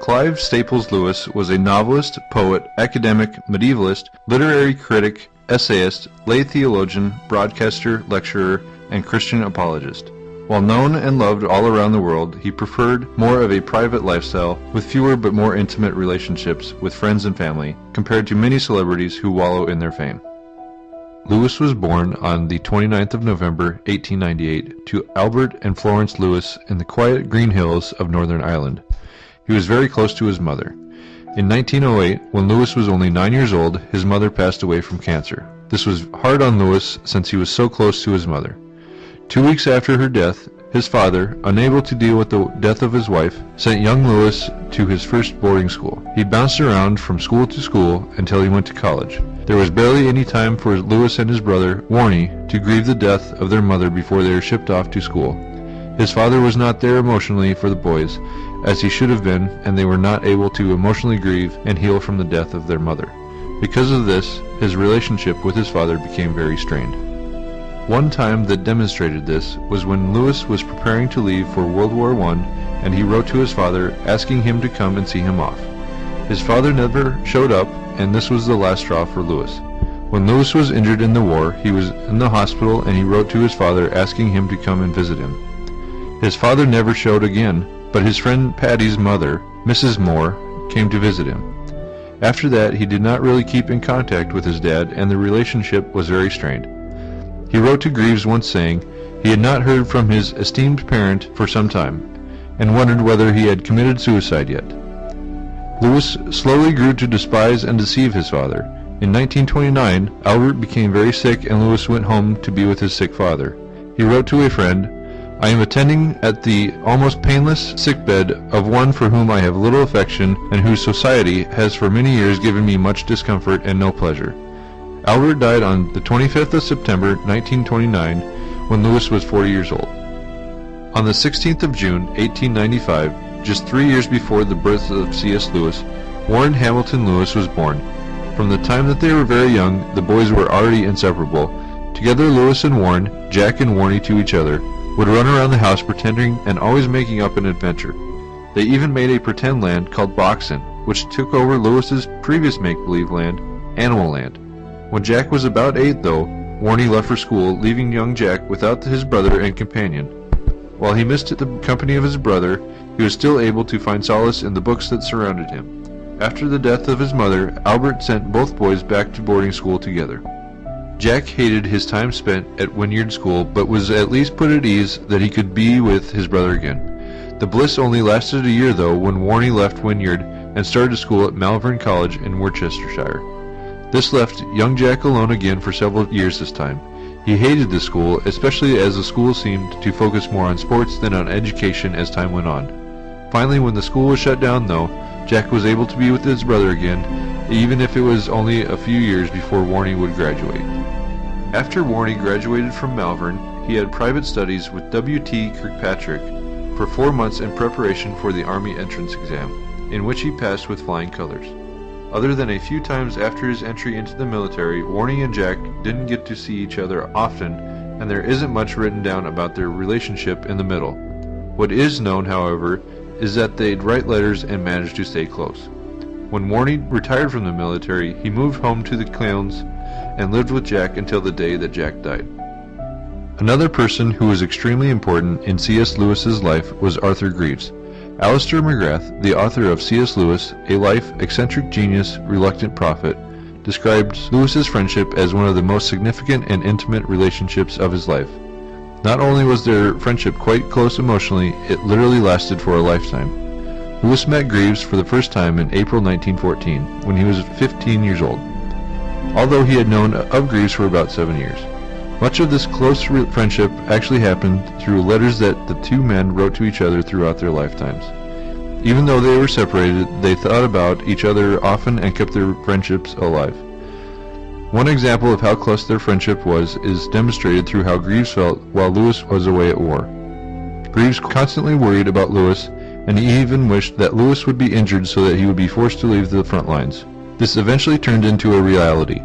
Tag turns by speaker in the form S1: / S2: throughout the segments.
S1: Clive Staples Lewis was a novelist, poet, academic, medievalist, literary critic, essayist, lay theologian, broadcaster, lecturer, and Christian apologist. While known and loved all around the world, he preferred more of a private lifestyle with fewer but more intimate relationships with friends and family, compared to many celebrities who wallow in their fame. Lewis was born on the 29th of November, 1898, to Albert and Florence Lewis in the quiet green hills of Northern Ireland. He was very close to his mother. In 1908, when Lewis was only 9 years old, his mother passed away from cancer. This was hard on Lewis since he was so close to his mother. 2 weeks after her death, his father, unable to deal with the death of his wife, sent young Lewis to his first boarding school. He bounced around from school to school until he went to college. There was barely any time for Lewis and his brother, Warnie, to grieve the death of their mother before they were shipped off to school. His father was not there emotionally for the boys, as he should have been, and they were not able to emotionally grieve and heal from the death of their mother. Because of this, his relationship with his father became very strained. One time that demonstrated this was when Lewis was preparing to leave for World War I, and he wrote to his father asking him to come and see him off. His father never showed up, and this was the last straw for Lewis. When Lewis was injured in the war, he was in the hospital and he wrote to his father asking him to come and visit him. His father never showed again, but his friend Patty's mother, Mrs. Moore, came to visit him. After that, he did not really keep in contact with his dad, and the relationship was very strained. He wrote to Greaves once saying he had not heard from his esteemed parent for some time, and wondered whether he had committed suicide yet. Lewis slowly grew to despise and deceive his father. In 1929, Albert became very sick and Lewis went home to be with his sick father. He wrote to a friend, "I am attending at the almost painless sickbed of one for whom I have little affection and whose society has for many years given me much discomfort and no pleasure." Albert died on the 25th of September, 1929, when Lewis was 40 years old. On the 16th of June, 1895, just 3 years before the birth of C.S. Lewis, Warren Hamilton Lewis was born. From the time that they were very young, the boys were already inseparable. Together, Lewis and Warren, Jack and Warnie to each other, would run around the house pretending and always making up an adventure. They even made a pretend land called Boxen, which took over Lewis's previous make-believe land, Animal Land. When Jack was about 8, though, Warnie left for school, leaving young Jack without his brother and companion. While he missed the company of his brother, he was still able to find solace in the books that surrounded him. After the death of his mother, Albert sent both boys back to boarding school together. Jack hated his time spent at Wynyard School, but was at least put at ease that he could be with his brother again. The bliss only lasted a year, though, when Warnie left Wynyard and started school at Malvern College in Worcestershire. This left young Jack alone again for several years this time. He hated the school, especially as the school seemed to focus more on sports than on education as time went on. Finally, when the school was shut down, though, Jack was able to be with his brother again, even if it was only a few years before Warnie would graduate. After Warnie graduated from Malvern, he had private studies with W.T. Kirkpatrick for 4 months in preparation for the Army entrance exam, in which he passed with flying colors. Other than a few times after his entry into the military, Warnie and Jack didn't get to see each other often, and there isn't much written down about their relationship in the middle. What is known, however, is that they'd write letters and managed to stay close. When Warnie retired from the military, he moved home to the Clowns and lived with Jack until the day that Jack died. Another person who was extremely important in C.S. Lewis's life was Arthur Greaves. Alistair McGrath, the author of C.S. Lewis, A Life, Eccentric Genius, Reluctant Prophet, described Lewis's friendship as one of the most significant and intimate relationships of his life. Not only was their friendship quite close emotionally, it literally lasted for a lifetime. Lewis met Greaves for the first time in April 1914, when he was 15 years old, although he had known of Greaves for about 7 years. Much of this close friendship actually happened through letters that the two men wrote to each other throughout their lifetimes. Even though they were separated, they thought about each other often and kept their friendships alive. One example of how close their friendship was is demonstrated through how Greaves felt while Lewis was away at war. Greaves constantly worried about Lewis, and he even wished that Lewis would be injured so that he would be forced to leave the front lines. This eventually turned into a reality.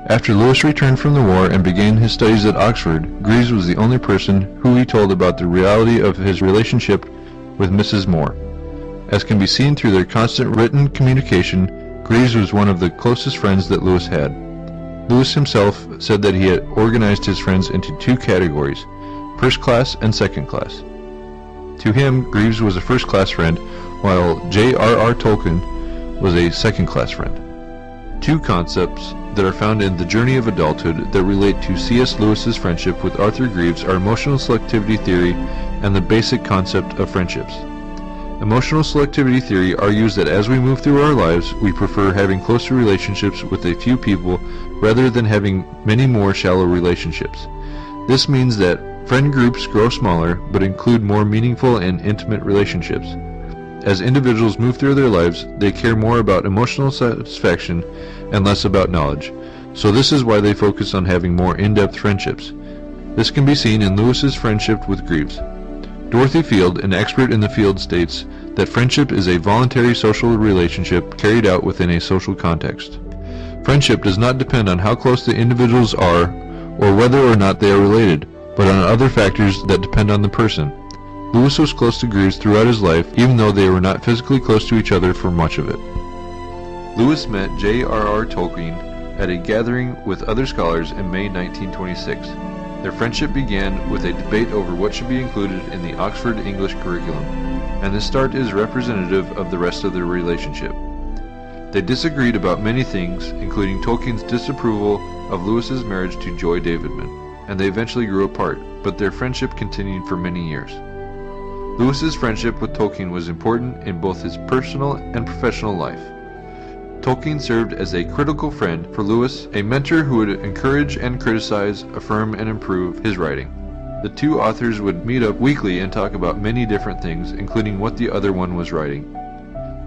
S1: After Lewis returned from the war and began his studies at Oxford, Greaves was the only person who he told about the reality of his relationship with Mrs. Moore. As can be seen through their constant written communication, Greaves was one of the closest friends that Lewis had. Lewis himself said that he had organized his friends into two categories, first class and second class. To him, Greaves was a first-class friend, while J.R.R. Tolkien was a second-class friend. Two concepts that are found in The Journey of Adulthood that relate to C.S. Lewis's friendship with Arthur Greaves are emotional selectivity theory and the basic concept of friendships. Emotional selectivity theory argues that as we move through our lives, we prefer having closer relationships with a few people rather than having many more shallow relationships. This means that friend groups grow smaller but include more meaningful and intimate relationships. As individuals move through their lives, they care more about emotional satisfaction and less about knowledge. So this is why they focus on having more in-depth friendships. This can be seen in Lewis's friendship with Greaves. Dorothy Field, an expert in the field, states that friendship is a voluntary social relationship carried out within a social context. Friendship does not depend on how close the individuals are or whether or not they are related, but on other factors that depend on the person. Lewis was close to Greaves throughout his life, even though they were not physically close to each other for much of it. Lewis met J.R.R. Tolkien at a gathering with other scholars in May 1926. Their friendship began with a debate over what should be included in the Oxford English curriculum, and this start is representative of the rest of their relationship. They disagreed about many things, including Tolkien's disapproval of Lewis's marriage to Joy Davidman, and they eventually grew apart, but their friendship continued for many years. Lewis's friendship with Tolkien was important in both his personal and professional life. Tolkien served as a critical friend for Lewis, a mentor who would encourage and criticize, affirm and improve his writing. The two authors would meet up weekly and talk about many different things, including what the other one was writing.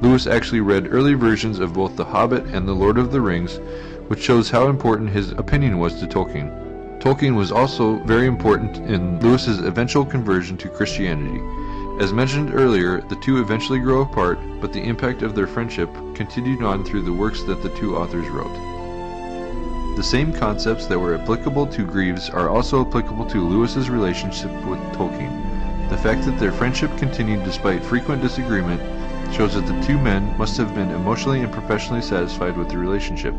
S1: Lewis actually read early versions of both The Hobbit and The Lord of the Rings, which shows how important his opinion was to Tolkien. Tolkien was also very important in Lewis's eventual conversion to Christianity. As mentioned earlier, the two eventually grew apart, but the impact of their friendship continued on through the works that the two authors wrote. The same concepts that were applicable to Greaves are also applicable to Lewis's relationship with Tolkien. The fact that their friendship continued despite frequent disagreement shows that the two men must have been emotionally and professionally satisfied with the relationship,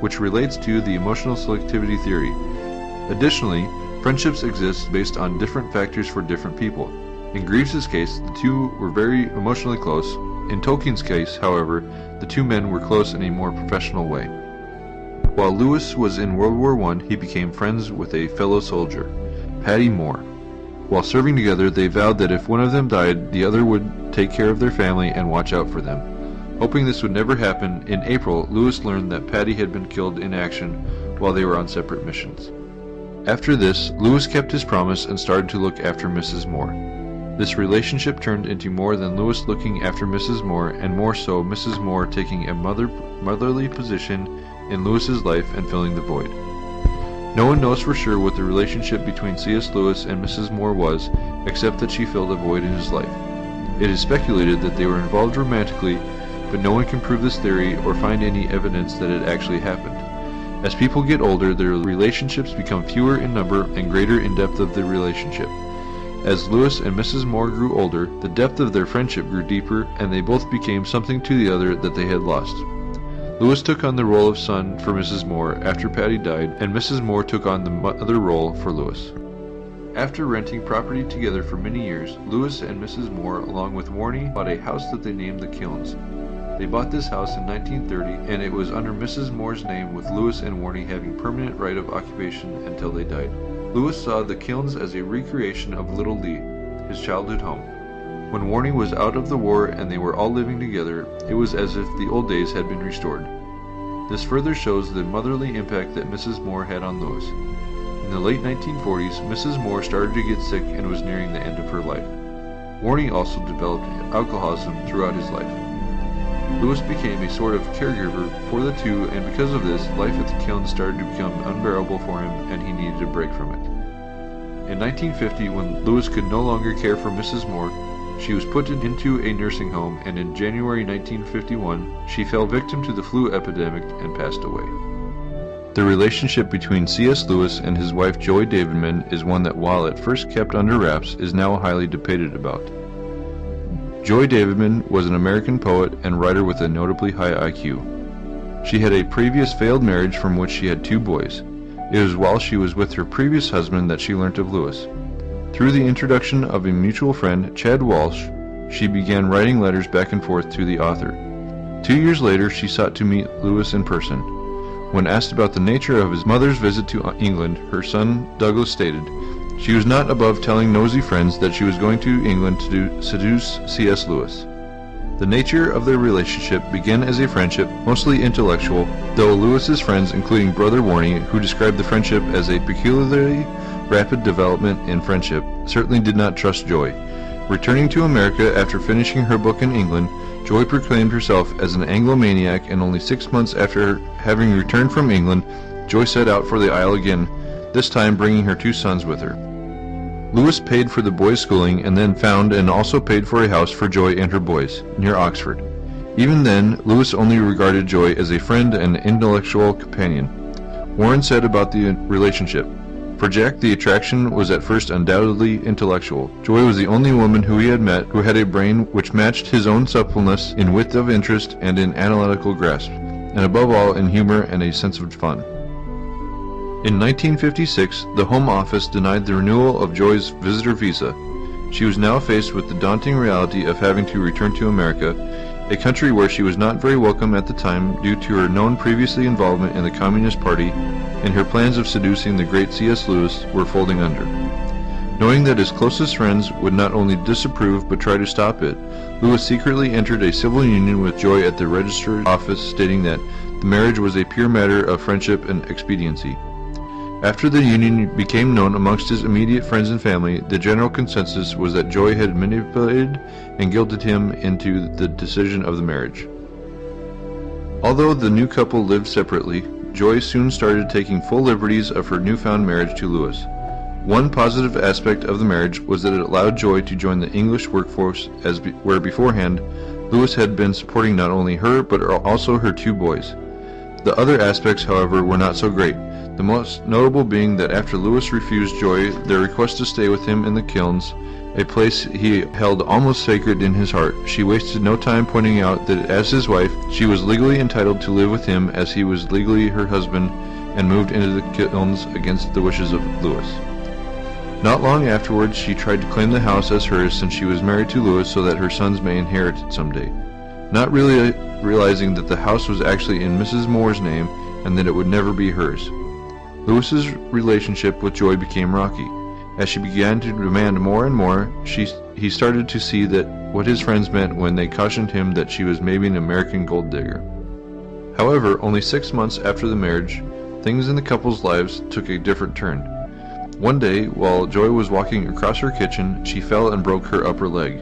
S1: which relates to the emotional selectivity theory. Additionally, friendships exist based on different factors for different people. In Greaves's case, the two were very emotionally close. In Tolkien's case, however, the two men were close in a more professional way. While Lewis was in World War I, he became friends with a fellow soldier, Paddy Moore. While serving together, they vowed that if one of them died, the other would take care of their family and watch out for them. Hoping this would never happen, in April, Lewis learned that Paddy had been killed in action while they were on separate missions. After this, Lewis kept his promise and started to look after Mrs. Moore. This relationship turned into more than Lewis looking after Mrs. Moore, and more so Mrs. Moore taking a motherly position in Lewis's life and filling the void. No one knows for sure what the relationship between C.S. Lewis and Mrs. Moore was, except that she filled a void in his life. It is speculated that they were involved romantically, but no one can prove this theory or find any evidence that it actually happened. As people get older, their relationships become fewer in number and greater in depth of the relationship. As Lewis and Mrs. Moore grew older, the depth of their friendship grew deeper, and they both became something to the other that they had lost. Lewis took on the role of son for Mrs. Moore after Paddy died, and Mrs. Moore took on the mother role for Lewis. After renting property together for many years, Lewis and Mrs. Moore, along with Warnie, bought a house that they named the Kilns. They bought this house in 1930, and it was under Mrs. Moore's name, with Lewis and Warnie having permanent right of occupation until they died. Lewis saw the Kilns as a recreation of Little Lee, his childhood home. When Warnie was out of the war and they were all living together, it was as if the old days had been restored. This further shows the motherly impact that Mrs. Moore had on Lewis. In the late 1940s, Mrs. Moore started to get sick and was nearing the end of her life. Warnie also developed alcoholism throughout his life. Lewis became a sort of caregiver for the two, and because of this, life at the Kilns started to become unbearable for him, and he needed a break from it. In 1950, when Lewis could no longer care for Mrs. Moore, she was put into a nursing home, and in January 1951, she fell victim to the flu epidemic and passed away. The relationship between C.S. Lewis and his wife Joy Davidman is one that, while at first kept under wraps, is now highly debated about. Joy Davidman was an American poet and writer with a notably high IQ. She had a previous failed marriage from which she had 2 boys. It was while she was with her previous husband that she learnt of Lewis. Through the introduction of a mutual friend, Chad Walsh, she began writing letters back and forth to the author. 2 years later, she sought to meet Lewis in person. When asked about the nature of his mother's visit to England, her son Douglas stated, she was not above telling nosy friends that she was going to England to seduce C.S. Lewis. The nature of their relationship began as a friendship, mostly intellectual, though Lewis's friends, including Brother Warney, who described the friendship as a peculiarly rapid development in friendship, certainly did not trust Joy. Returning to America after finishing her book in England, Joy proclaimed herself as an Anglomaniac, and only 6 months after having returned from England, Joy set out for the Isle again, this time bringing her 2 sons with her. Lewis paid for the boys' schooling and then found and also paid for a house for Joy and her boys, near Oxford. Even then, Lewis only regarded Joy as a friend and intellectual companion. Warren said about the relationship, "For Jack, the attraction was at first undoubtedly intellectual. Joy was the only woman who he had met who had a brain which matched his own suppleness in width of interest and in analytical grasp, and above all in humor and a sense of fun." In 1956, the Home Office denied the renewal of Joy's visitor visa. She was now faced with the daunting reality of having to return to America, a country where she was not very welcome at the time due to her known previously involvement in the Communist Party, and her plans of seducing the great C.S. Lewis were folding under. Knowing that his closest friends would not only disapprove but try to stop it, Lewis secretly entered a civil union with Joy at the Register office, stating that the marriage was a pure matter of friendship and expediency. After the union became known amongst his immediate friends and family, the general consensus was that Joy had manipulated and guilted him into the decision of the marriage. Although the new couple lived separately, Joy soon started taking full liberties of her newfound marriage to Lewis. One positive aspect of the marriage was that it allowed Joy to join the English workforce, where beforehand Lewis had been supporting not only her but also her 2 boys. The other aspects, however, were not so great, the most notable being that after Lewis refused Joy their request to stay with him in the kilns, a place he held almost sacred in his heart, she wasted no time pointing out that as his wife, she was legally entitled to live with him as he was legally her husband, and moved into the kilns against the wishes of Lewis. Not long afterwards, she tried to claim the house as hers since she was married to Lewis so that her sons may inherit it someday, not really realizing that the house was actually in Mrs. Moore's name and that it would never be hers. Lewis's relationship with Joy became rocky. As she began to demand more and more, he started to see that what his friends meant when they cautioned him that she was maybe an American gold digger. However, only 6 months after the marriage, things in the couple's lives took a different turn. One day, while Joy was walking across her kitchen, she fell and broke her upper leg.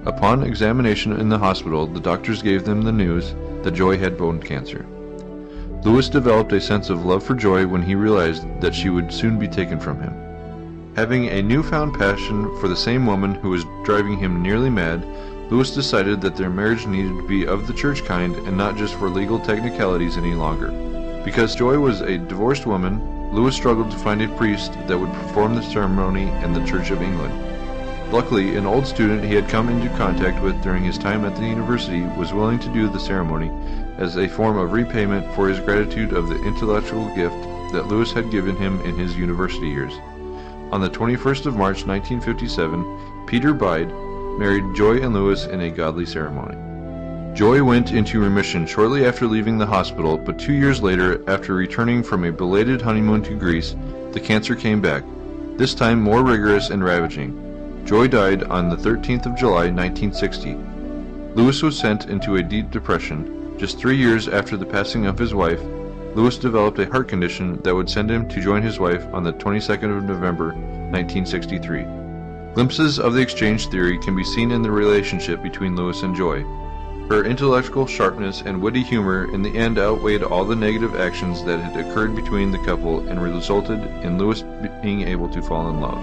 S1: Upon examination in the hospital, the doctors gave them the news that Joy had bone cancer. Lewis developed a sense of love for Joy when he realized that she would soon be taken from him. Having a newfound passion for the same woman who was driving him nearly mad, Lewis decided that their marriage needed to be of the church kind and not just for legal technicalities any longer. Because Joy was a divorced woman, Lewis struggled to find a priest that would perform the ceremony in the Church of England. Luckily, an old student he had come into contact with during his time at the university was willing to do the ceremony as a form of repayment for his gratitude of the intellectual gift that Lewis had given him in his university years. On the 21st of March 1957, Peter Bide married Joy and Lewis in a godly ceremony. Joy went into remission shortly after leaving the hospital, but 2 years later, after returning from a belated honeymoon to Greece, the cancer came back, this time more rigorous and ravaging. Joy died on the 13th of July 1960. Lewis was sent into a deep depression. Just 3 years after the passing of his wife, Lewis developed a heart condition that would send him to join his wife on the 22nd of November 1963. Glimpses of the exchange theory can be seen in the relationship between Lewis and Joy. Her intellectual sharpness and witty humor in the end outweighed all the negative actions that had occurred between the couple and resulted in Lewis being able to fall in love.